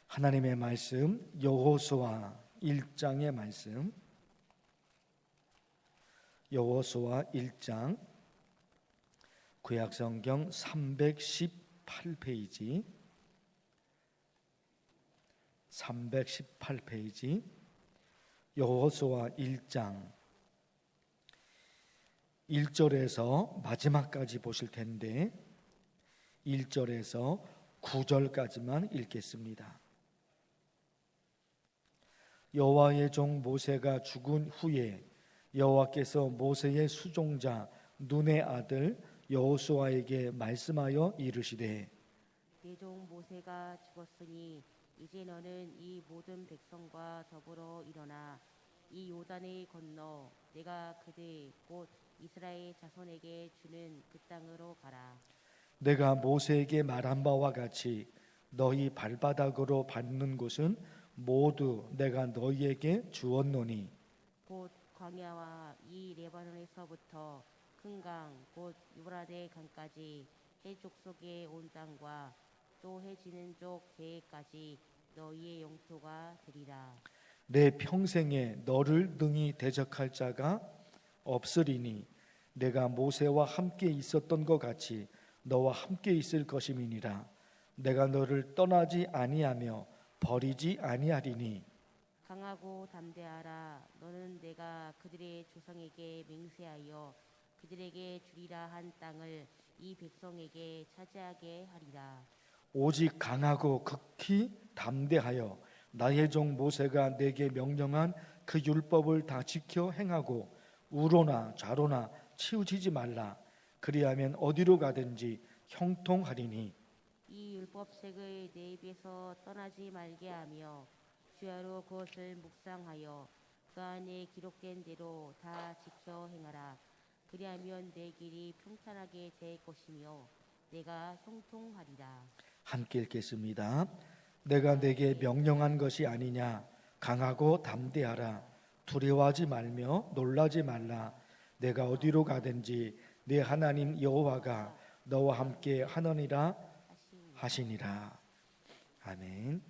하나님의 말씀 여호수아 1장의 말씀, 여호수아 1장 구약성경 318페이지 318페이지 여호수아 1장 1절에서 마지막까지 보실 텐데 1절에서 9절까지만 읽겠습니다. 여호와의 종 모세가 죽은 후에 여호와께서 모세의 수종자 눈의 아들 여호수아에게 말씀하여 이르시되, 내 종 모세가 죽었으니 이제 너는 이 모든 백성과 더불어 일어나 이 요단을 건너 내가 그들 곧 이스라엘 자손에게 주는 그 땅으로 가라. 내가 모세에게 말한 바와 같이 너희 발바닥으로 밟는 곳은 모두 내가 너희에게 주었노니 곧 광야와 이 레바논에서부터 큰 강 곧 유브라데 강까지 해 족속의 온 땅과 또 해 지는 족 계획까지 너희의 영토가 되리라. 내 평생에 너를 능히 대적할 자가 없으리니 내가 모세와 함께 있었던 것 같이 너와 함께 있을 것임이니라. 내가 너를 떠나지 아니하며 버리지 아니하리니 강하고 담대하라. 너는 내가 그들의 조상에게 맹세하여 그들에게 주리라 한 땅을 이 백성에게 차지하게 하리라. 오직 강하고 극히 담대하여 나의 종 모세가 내게 명령한 그 율법을 다 지켜 행하고 우로나 좌로나 치우치지 말라. 그리하면 어디로 가든지 형통하리니 이 율법책을 내 입에서 떠나지 말게 하며 주야로 그것을 묵상하여 그 안에 기록된 대로 다 지켜 행하라. 그리하면 내 길이 평탄하게 될 것이며 내가 형통하리라. 함께 읽겠습니다. 내가 내게 명령한 것이 아니냐. 강하고 담대하라. 두려워하지 말며 놀라지 말라. 내가 어디로 가든지 내 하나님 여호와가 너와 함께 하느니라 하시니라. 아멘.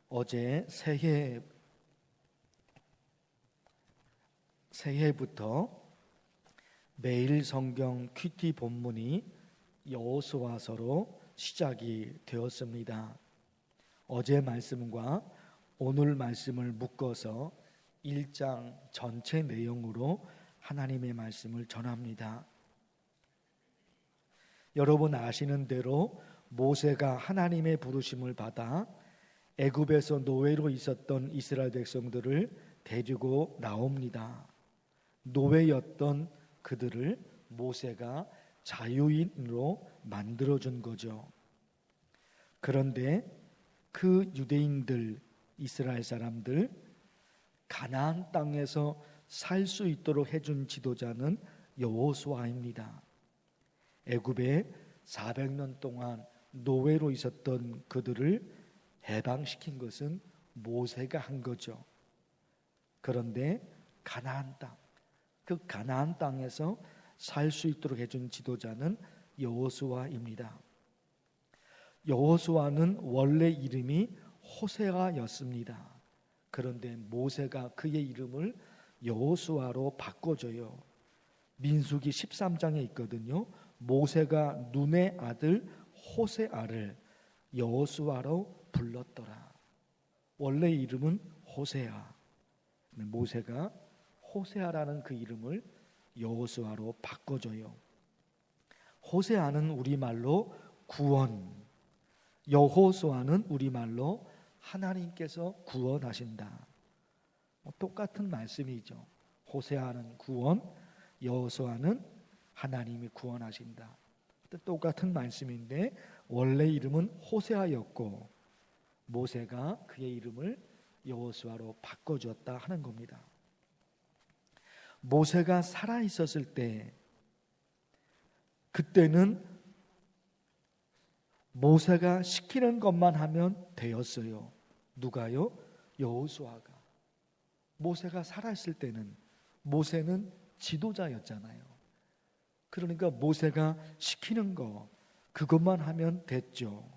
어제 새해부터 매일 성경 큐티 본문이 여호수아서로 시작이 되었습니다. 어제 말씀과 오늘 말씀을 묶어서 1장 전체 내용으로 하나님의 말씀을 전합니다. 여러분 아시는 대로 모세가 하나님의 부르심을 받아 애굽에서 노예로 있었던 이스라엘 백성들을 데리고 나옵니다. 노예였던 그들을 모세가 자유인으로 만들어준 거죠. 그런데 그 유대인들, 이스라엘 사람들, 가나안 땅에서 살 수 있도록 해준 지도자는 여호수아입니다. 애굽에 400년 동안 노예로 있었던 그들을 해방시킨 것은 모세가 한 거죠. 그런데 가나안 땅, 그 가나안 땅에서 살 수 있도록 해준 지도자는 여호수아입니다. 여호수아는 원래 이름이 호세아였습니다. 그런데 모세가 그의 이름을 여호수아로 바꿔줘요. 민수기 13장에 있거든요. 모세가 눈의 아들 호세아를 여호수아로 불렀더라. 원래 이름은 호세아. 모세가 호세아라는 그 이름을 여호수아로 바꿔줘요. 호세아는 우리말로 구원, 여호수아는 우리말로 하나님께서 구원하신다. 똑같은 말씀이죠. 호세아는 구원, 여호수아는 하나님이 구원하신다. 똑같은 말씀인데 원래 이름은 호세아였고 모세가 그의 이름을 여호수아로 바꿔줬다 하는 겁니다. 모세가 살아 있었을 때 그때는 모세가 시키는 것만 하면 되었어요. 누가요? 여호수아가. 모세가 살아있을 때는 모세는 지도자였잖아요. 그러니까 모세가 시키는 거 그것만 하면 됐죠.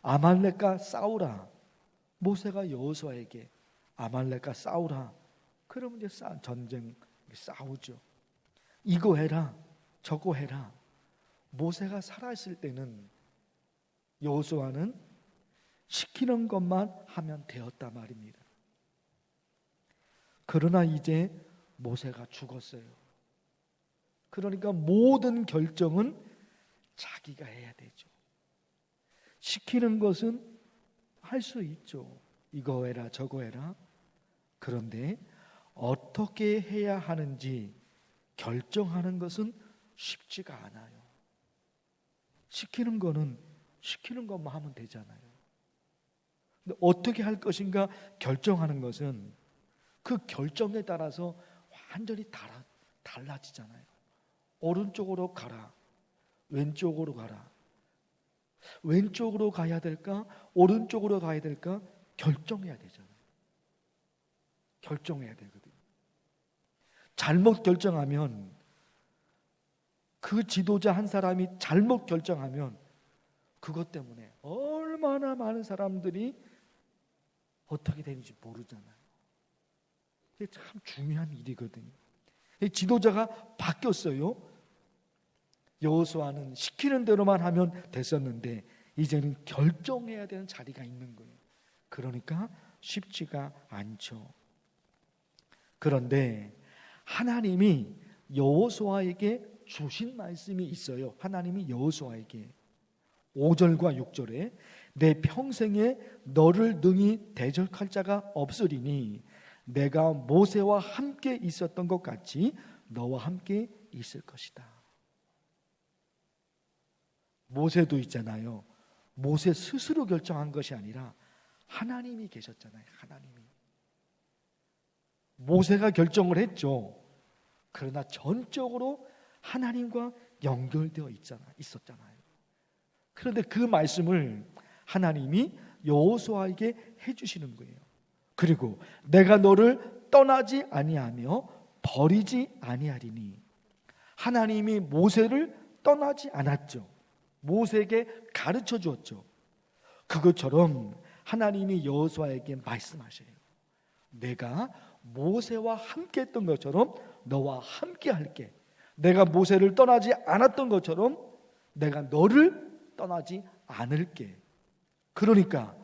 아말렉과 싸우라. 모세가 여호수아에게 아말렉과 싸우라. 그러면 이제 전쟁 싸우죠. 이거 해라, 저거 해라. 모세가 살아있을 때는 여호수아는 시키는 것만 하면 되었단 말입니다. 그러나 이제 모세가 죽었어요. 그러니까 모든 결정은 자기가 해야 되죠. 시키는 것은 할 수 있죠. 이거 해라, 저거 해라. 그런데 어떻게 해야 하는지 결정하는 것은 쉽지가 않아요. 시키는 거는 시키는 것만 하면 되잖아요. 근데 어떻게 할 것인가 결정하는 것은 그 결정에 따라서 완전히 달라지잖아요. 오른쪽으로 가라, 왼쪽으로 가라. 왼쪽으로 가야 될까, 오른쪽으로 가야 될까 결정해야 되잖아요. 결정해야 되거든요. 잘못 결정하면, 그 지도자 한 사람이 잘못 결정하면 그것 때문에 얼마나 많은 사람들이 어떻게 되는지 모르잖아요. 이게 참 중요한 일이거든요. 지도자가 바뀌었어요. 여호수아는 시키는 대로만 하면 됐었는데 이제는 결정해야 되는 자리가 있는 거예요. 그러니까 쉽지가 않죠. 그런데 하나님이 여호수아에게 주신 말씀이 있어요. 하나님이 여호수아에게 5절과 6절에 내 평생에 너를 능히 대적할 자가 없으리니 내가 모세와 함께 있었던 것 같이 너와 함께 있을 것이다. 모세도 있잖아요. 모세 스스로 결정한 것이 아니라 하나님이 계셨잖아요. 하나님이. 모세가 결정을 했죠. 그러나 전적으로 하나님과 연결되어 있었잖아요. 그런데 그 말씀을 하나님이 여호수아에게 해주시는 거예요. 그리고 내가 너를 떠나지 아니하며 버리지 아니하리니. 하나님이 모세를 떠나지 않았죠. 모세에게 가르쳐 주었죠. 그것처럼 하나님이 여호수아에게 말씀하셔요. 내가 모세와 함께 했던 것처럼 너와 함께 할게. 내가 모세를 떠나지 않았던 것처럼 내가 너를 떠나지 않을게. 그러니까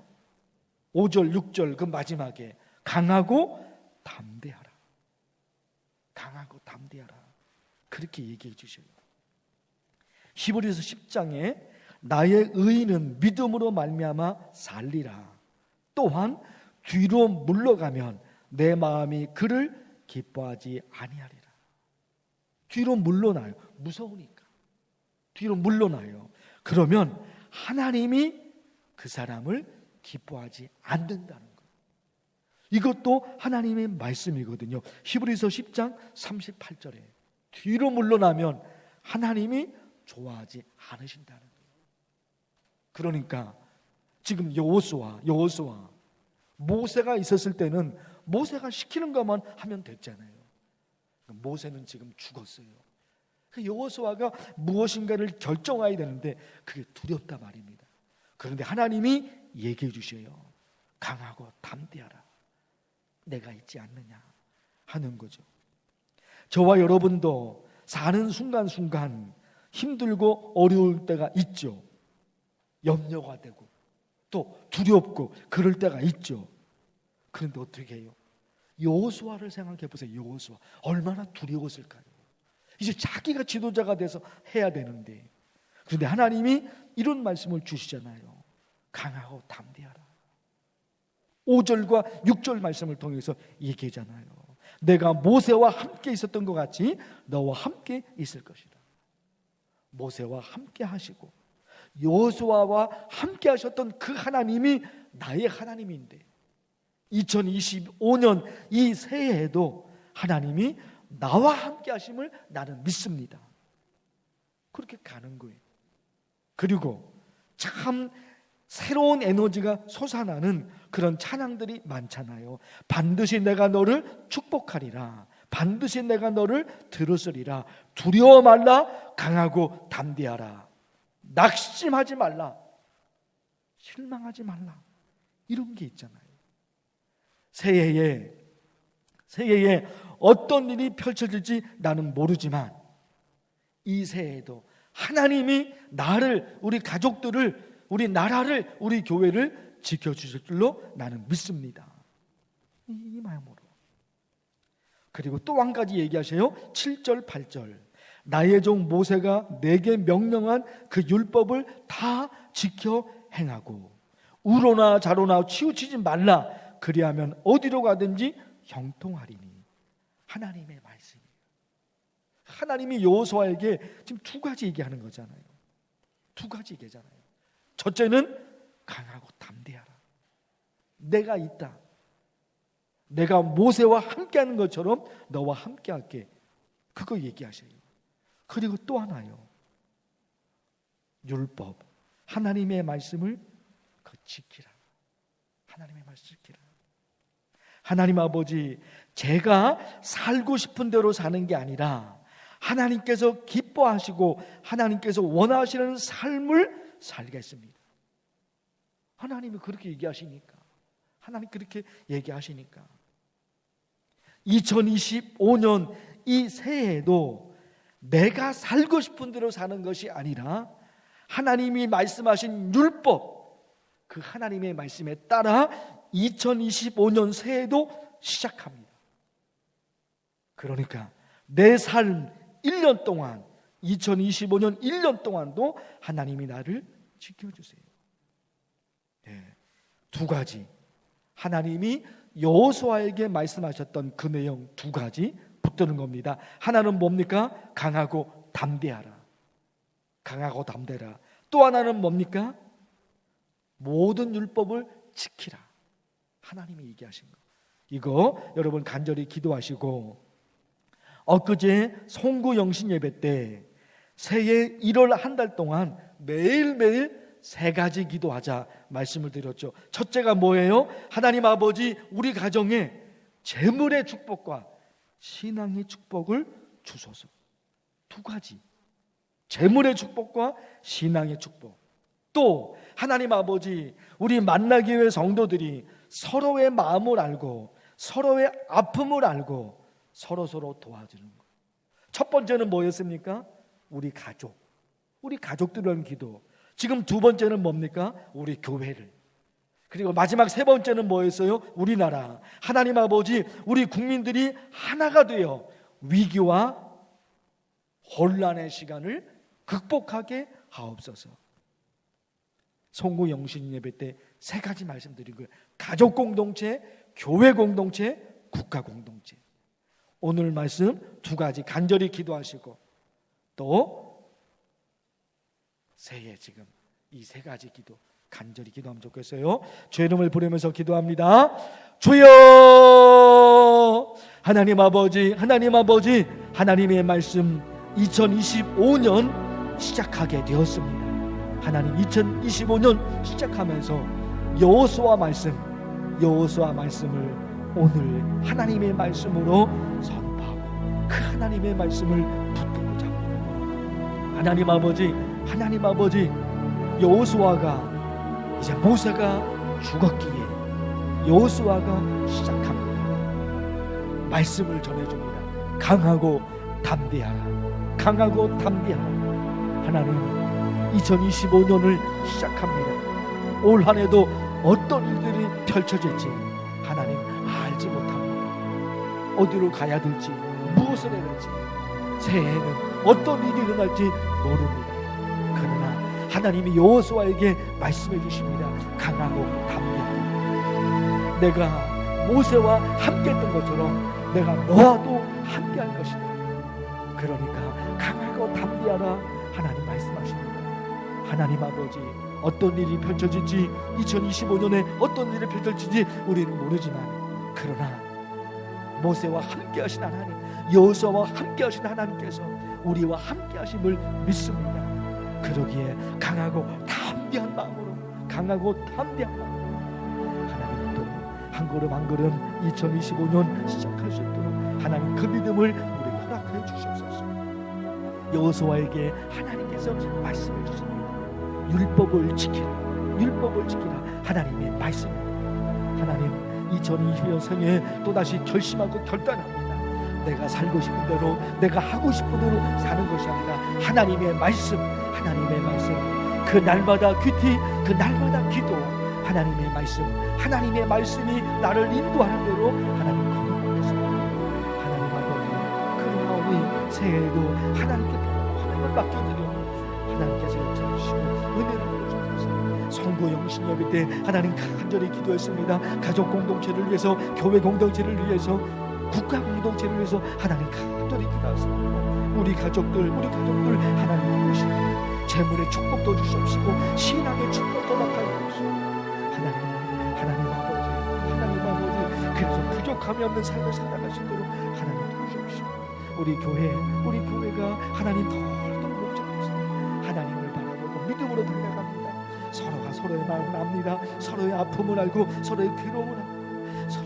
5절 6절 그 마지막에 강하고 담대하라. 강하고 담대하라. 그렇게 얘기해 주셔요. 히브리서 10장에 나의 의인은 믿음으로 말미암아 살리라. 또한 뒤로 물러가면 내 마음이 그를 기뻐하지 아니하리라. 뒤로 물러나요. 무서우니까 뒤로 물러나요. 그러면 하나님이 그 사람을 기뻐하지 않는다는 거예요. 이것도 하나님의 말씀이거든요. 히브리서 10장 38절에 뒤로 물러나면 하나님이 좋아하지 않으신다는 거예요. 그러니까 지금 여호수아 모세가 있었을 때는 모세가 시키는 것만 하면 됐잖아요. 모세는 지금 죽었어요. 여호수아가 무엇인가를 결정해야 되는데 그게 두렵다 말입니다. 그런데 하나님이 얘기해 주셔요. 강하고 담대하라. 내가 있지 않느냐 하는 거죠. 저와 여러분도 사는 순간순간 힘들고 어려울 때가 있죠. 염려가 되고 또 두렵고 그럴 때가 있죠. 그런데 어떻게 해요? 여호수아를 생각해 보세요. 여호수아 얼마나 두려웠을까요? 이제 자기가 지도자가 돼서 해야 되는데, 그런데 하나님이 이런 말씀을 주시잖아요. 강하고 담대하라. 5절과 6절 말씀을 통해서 얘기하잖아요. 내가 모세와 함께 있었던 것 같이 너와 함께 있을 것이다. 모세와 함께 하시고 여호수아와 함께 하셨던 그 하나님이 나의 하나님인데 2025년 이 새해에도 하나님이 나와 함께 하심을 나는 믿습니다. 그렇게 가는 거예요. 그리고 참 새로운 에너지가 솟아나는 그런 찬양들이 많잖아요. 반드시 내가 너를 축복하리라. 반드시 내가 너를 들으으리라. 두려워 말라. 강하고 담대하라. 낙심하지 말라. 실망하지 말라. 이런 게 있잖아요. 새해에 어떤 일이 펼쳐질지 나는 모르지만 이 새해에도 하나님이 나를, 우리 가족들을, 우리 나라를, 우리 교회를 지켜주실 줄로 나는 믿습니다. 이 마음으로. 그리고 또 한 가지 얘기하세요. 7절 8절. 나의 종 모세가 내게 명령한 그 율법을 다 지켜 행하고 우로나 좌로나 치우치지 말라. 그리하면 어디로 가든지 형통하리니. 하나님의 말씀이에요. 하나님이 여호수아에게 지금 두 가지 얘기하는 거잖아요. 두 가지 얘기잖아요. 첫째는 강하고 담대하라. 내가 있다. 내가 모세와 함께하는 것처럼 너와 함께할게. 그거 얘기하셔요. 그리고 또 하나요. 율법, 하나님의 말씀을 지키라. 하나님의 말씀 지키라. 하나님 아버지, 제가 살고 싶은 대로 사는 게 아니라 하나님께서 기뻐하시고 하나님께서 원하시는 삶을 살겠습니다. 하나님이 그렇게 얘기하시니까, 하나님 그렇게 얘기하시니까 2025년 이 새해에도 내가 살고 싶은 대로 사는 것이 아니라 하나님이 말씀하신 율법, 그 하나님의 말씀에 따라 2025년 새해도 시작합니다. 그러니까 내 삶 1년 동안, 2025년 1년 동안도 하나님이 나를 지켜주세요. 네, 두 가지. 하나님이 여호수아에게 말씀하셨던 그 내용 두 가지 붙드는 겁니다. 하나는 뭡니까? 강하고 담대하라. 강하고 담대하라. 또 하나는 뭡니까? 모든 율법을 지키라. 하나님이 얘기하신 거. 이거 여러분 간절히 기도하시고, 엊그제 송구 영신 예배 때 새해 1월 한 달 동안 매일매일 세 가지 기도하자 말씀을 드렸죠. 첫째가 뭐예요? 하나님 아버지, 우리 가정에 재물의 축복과 신앙의 축복을 주소서. 두 가지. 재물의 축복과 신앙의 축복. 또 하나님 아버지, 우리 만나교회 성도들이 서로의 마음을 알고 서로의 아픔을 알고 서로 도와주는 것. 첫 번째는 뭐였습니까? 우리 가족들을 위한 기도. 지금 두 번째는 뭡니까? 우리 교회를. 그리고 마지막 세 번째는 뭐였어요? 우리나라. 하나님 아버지, 우리 국민들이 하나가 되어 위기와 혼란의 시간을 극복하게 하옵소서. 송구 영신 예배 때 세 가지 말씀드린 거예요. 가족 공동체, 교회 공동체, 국가 공동체. 오늘 말씀 두 가지 간절히 기도하시고, 또 새해 지금 이 세 가지 기도 간절히 기도하면 좋겠어요. 주의 이름을 부르면서 기도합니다. 주여, 하나님 아버지, 하나님의 말씀 2025년 시작하게 되었습니다. 하나님 2025년 시작하면서 여호수아 말씀을 오늘 하나님의 말씀으로 선포하고 그 하나님의 말씀을 붙들고자 합니다. 하나님 아버지, 여호수아가 이제 모세가 죽었기에 여호수아가 시작합니다. 말씀을 전해줍니다. 강하고 담대하라. 하나님 2025년을 시작합니다. 올 한 해도 어떤 일들이 펼쳐질지 하나님 알지 못합니다. 어디로 가야 될지, 무엇을 해야 될지, 새해에는 어떤 일이 일어날지 모릅니다. 그러나 하나님이 여호수아에게 말씀해 주십니다. 강하고 담대하라. 내가 모세와 함께했던 것처럼 내가 너와도 함께할 것이다. 그러니까 강하고 담대하라. 하나님 말씀하십니다. 하나님 아버지, 어떤 일이 펼쳐질지, 2025년에 어떤 일이 펼쳐질지 우리는 모르지만, 그러나 모세와 함께 하신 하나님, 여호수아와 함께 하신 하나님께서 우리와 함께 하심을 믿습니다. 그러기에 강하고 담대한 마음으로 하나님도 한 걸음 한 걸음 2025년 시작할 수 있도록 하나님 그 믿음을 우리에게 허락해 주시옵소서. 여호수아에게 하나님께서 말씀해 주십니다. 율법을 지키라. 율법을 지키라. 하나님의 말씀. 하나님 2020년 생에 또다시 결심하고 결단합니다. 내가 살고 싶은 대로, 내가 하고 싶은 대로 사는 것이 아니라 하나님의 말씀, 하나님의 말씀, 그 날마다 큐티, 그 날마다 기도, 하나님의 말씀, 하나님의 말씀이 나를 인도하는 대로 하나님 거룩하겠습니다. 하나님 아버지, 그 마음이 새해에도 하나님께 모든 걸 맡겨드려 하나님께서 역사하시고 은혜를 보여주셨습니다. 성부 영신 예배 때 하나님 간절히 기도했습니다. 가족 공동체를 위해서, 교회 공동체를 위해서, 국가 공동체를 위해서 하나님 간절히 기도했습니다. 우리 가족들 하나님 도우시고 재물의 축복도 주시옵시고 신앙의 축복도 맡아주시옵시고 하나님 아버지 그래서 부족함이 없는 삶을 살아가신 대로 하나님 도우시옵시고 우리 교회가 하나님 덜덜 목적했습니다. 하나님을 바라보고 믿음으로 달려갑니다. 서로가 서로의 마음을 압니다. 서로의 아픔을 알고 서로의 괴로움을 알고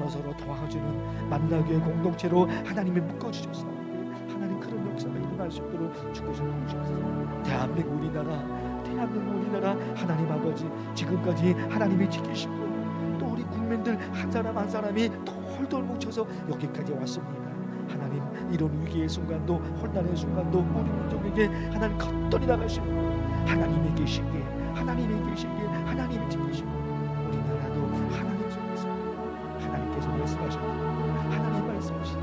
서로 도와주는 만나교회 공동체로 하나님이 묶어주셨습니다. 하나님 그런 역사가 일어날 수 있도록 주께서 도우시옵소서. 대한민국 우리나라 하나님 아버지 지금까지 하나님이 지키시고 또 우리 국민들 한 사람 한 사람이 똘똘 뭉쳐서 여기까지 왔습니다. 하나님 이런 위기의 순간도 혼란의 순간도 우리 민족에게 하나님 겉돌이 나가시고 하나님이 계시기에 하나님이 지키시고 우리나라도 하나님 속에 있습니다. 하나님께서 말씀하셨고 하나님 말씀하시죠.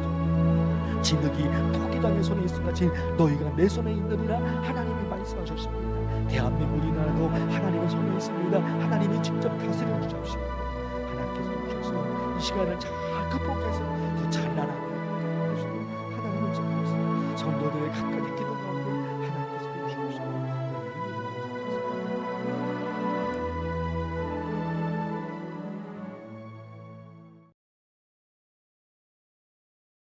진흙이 토기장의 손에 있을같이 너희가 내 손에 있느니라 하나님이 말씀하셨습니다. 대한민국 우리나라도 하나님의 손에 있습니다. 하나님이 직접 다스려 주십시오. 하나님께서 오셔서 이 시간을 잘 극복해서 더 찬란하게